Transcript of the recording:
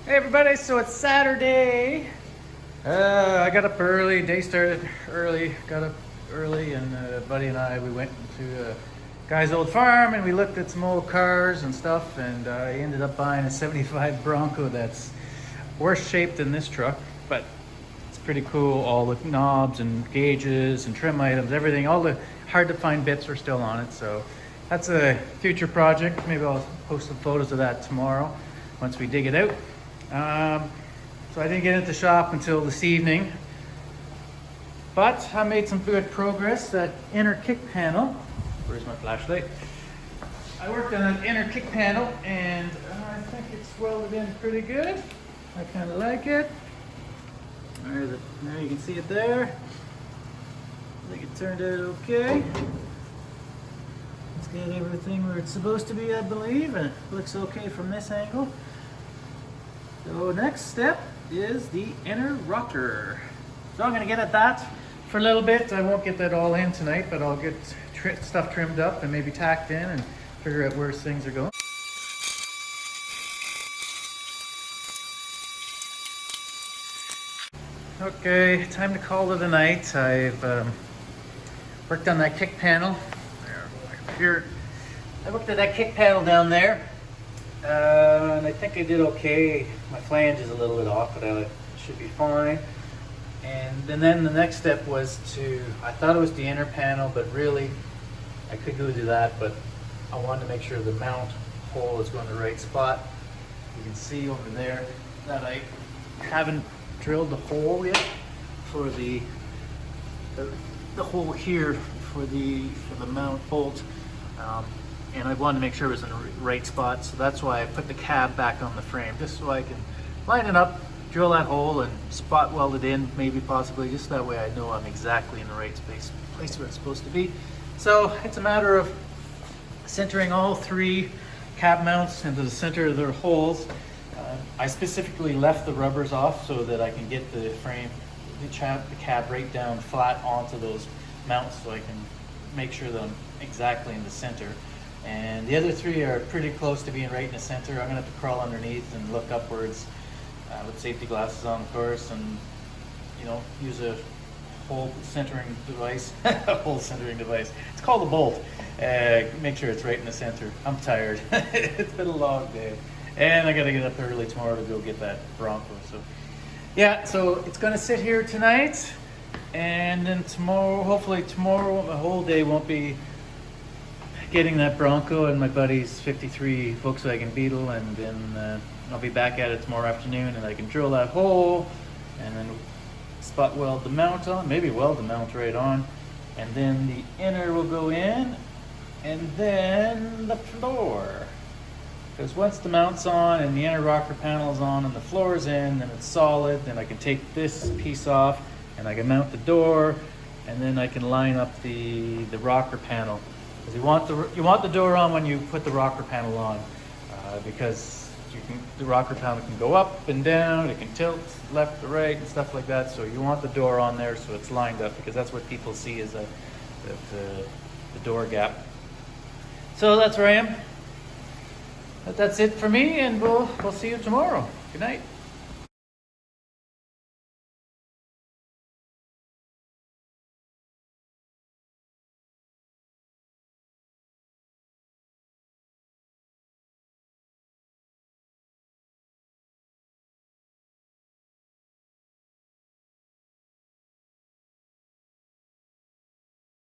Hey everybody, so it's Saturday. I got up early, day started early, got up early, and buddy and I, we went to a guy's old farm and we looked at some old cars and stuff, and I ended up buying a 75 Bronco that's worse shape than this truck, but it's pretty cool. All the knobs and gauges and trim items, everything, all the hard to find bits are still on it, so that's a future project. Maybe I'll post some photos of that tomorrow once we dig it out. So I didn't get into the shop until this evening, but I made some good progress. That inner kick panel, where's my flashlight? I worked on an inner kick panel and I think it's welded in pretty good. I kind of like it. There you can see it there. I think it turned out okay. It's got everything where it's supposed to be, I believe, and it looks okay from this angle. So next step is the inner rocker. So I'm going to get at that for a little bit. I won't get that all in tonight, but I'll get stuff trimmed up and maybe tacked in and figure out where things are going. Okay, time to call it a night. I've worked on that kick panel. Here, I looked at that kick panel down there. And I think I did okay. My flange is a little bit off, but it should be fine. And then the next step was I thought it was the inner panel, but really I could go do that, but I wanted to make sure the mount hole is going to the right spot. You can see over there that I haven't drilled the hole yet for the hole here for the mount bolt. And I wanted to make sure it was in the right spot, so that's why I put the cab back on the frame, just so I can line it up, drill that hole, and spot weld it in, maybe possibly, just that way I know I'm exactly in the right place where it's supposed to be. So it's a matter of centering all three cab mounts into the center of their holes. I specifically left the rubbers off so that I can get the frame, the cab right down flat onto those mounts, so I can make sure that I'm exactly in the center. And the other three are pretty close to being right in the center. I'm gonna have to crawl underneath and look upwards with safety glasses on, of course, and use a hole centering device. A hole centering device. It's called a bolt. Make sure it's right in the center. I'm tired. It's been a long day, and I gotta get up early tomorrow to go get that Bronco. So yeah, so it's gonna sit here tonight, and then tomorrow, hopefully tomorrow, my whole day won't be getting that Bronco and my buddy's 53 Volkswagen Beetle, and then I'll be back at it tomorrow afternoon, and I can drill that hole and then spot weld the mount on, maybe weld the mount right on, and then the inner will go in, and then the floor. Because once the mount's on and the inner rocker panel's on and the floor's in, then it's solid, then I can take this piece off and I can mount the door, and then I can line up the rocker panel. You want the door on when you put the rocker panel on, because the rocker panel can go up and down, it can tilt left to right and stuff like that. So you want the door on there so it's lined up, because that's what people see as the door gap. So that's where I am. But that's it for me, and we'll see you tomorrow. Good night.